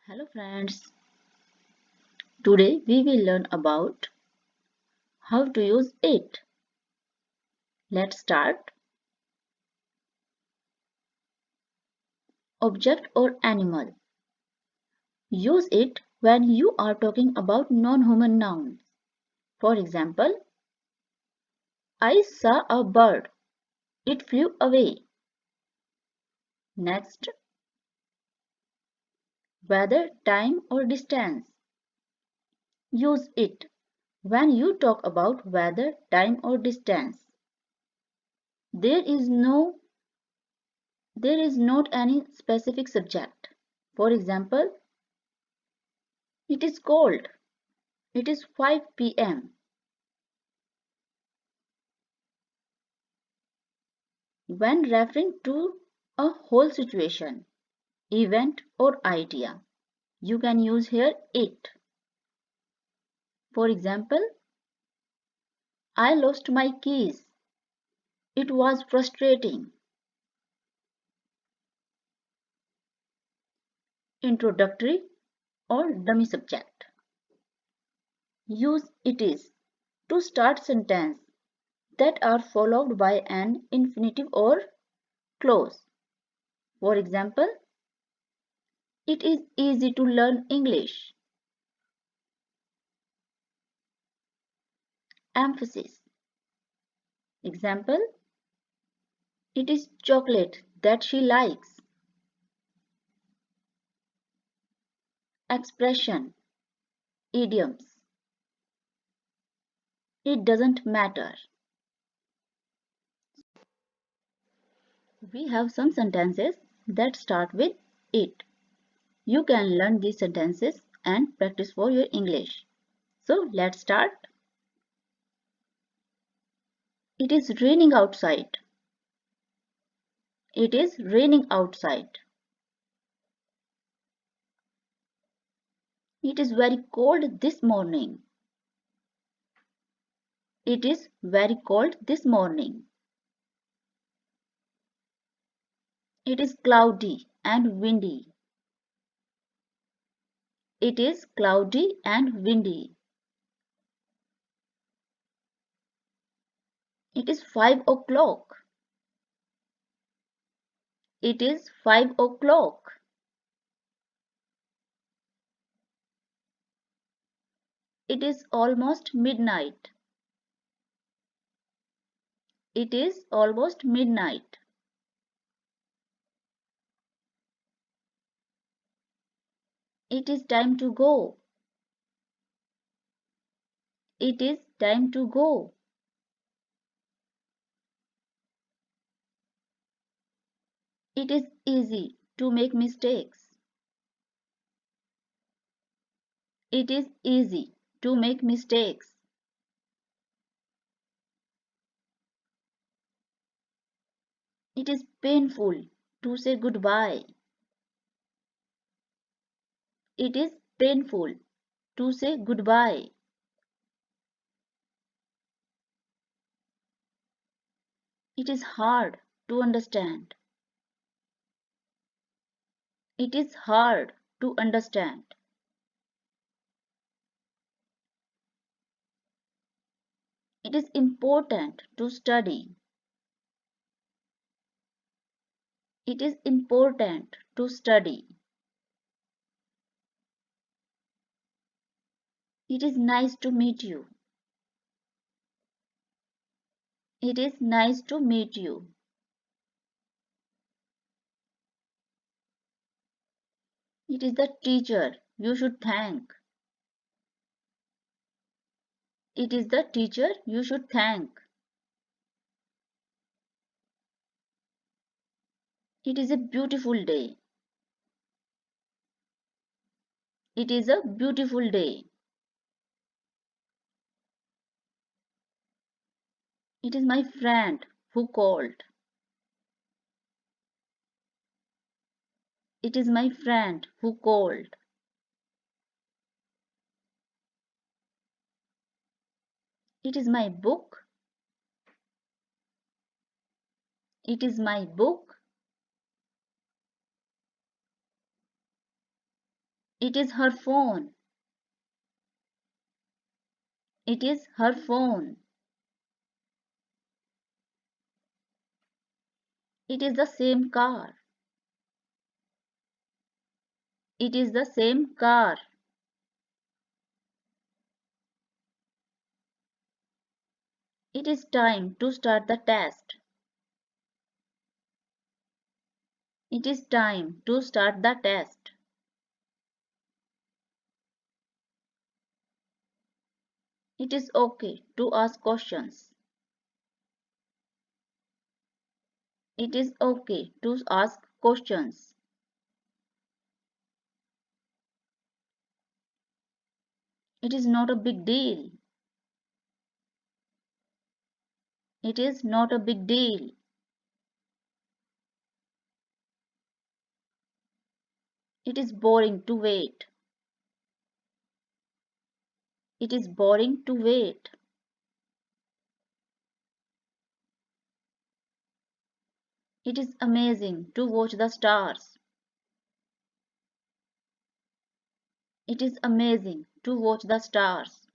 Hello friends, today we will learn about how to use it. Let's start. Object or animal. Use it when you are talking about non-human nouns. For example, I saw a bird. It flew away. Next, weather, time or distance. Use it when you talk about weather, time or distance. There is not any specific subject. For example, it is cold. It is 5 p.m. When referring to a whole situation, event or idea, you can use here it. For example, I lost my keys. It was frustrating. Introductory or dummy subject. Use it is to start sentences that are followed by an infinitive or clause. For example, it is easy to learn English. Emphasis. Example, it is chocolate that she likes. Expression, idioms. It doesn't matter. We have some sentences that start with it. You can learn these sentences and practice for your English. So let's start. It is raining outside. It is raining outside. It is very cold this morning. It is very cold this morning. It is cloudy and windy. It is cloudy and windy. It is 5 o'clock. It is 5 o'clock. It is almost midnight. It is almost midnight. It is time to go. It is time to go. It is easy to make mistakes. It is easy to make mistakes. It is painful to say goodbye. It is painful to say goodbye. It is hard to understand. It is hard to understand. It is important to study. It is important to study. It is nice to meet you. It is nice to meet you. It is the teacher you should thank. It is the teacher you should thank. It is a beautiful day. It is a beautiful day. It is my friend who called. It is my friend who called. It is my book. It is my book. It is her phone. It is her phone. It is the same car. It is the same car. It is time to start the test. It is time to start the test. It is okay to ask questions. It is okay to ask questions. It is not a big deal. It is not a big deal. It is boring to wait. It is boring to wait. It is amazing to watch the stars. It is amazing to watch the stars.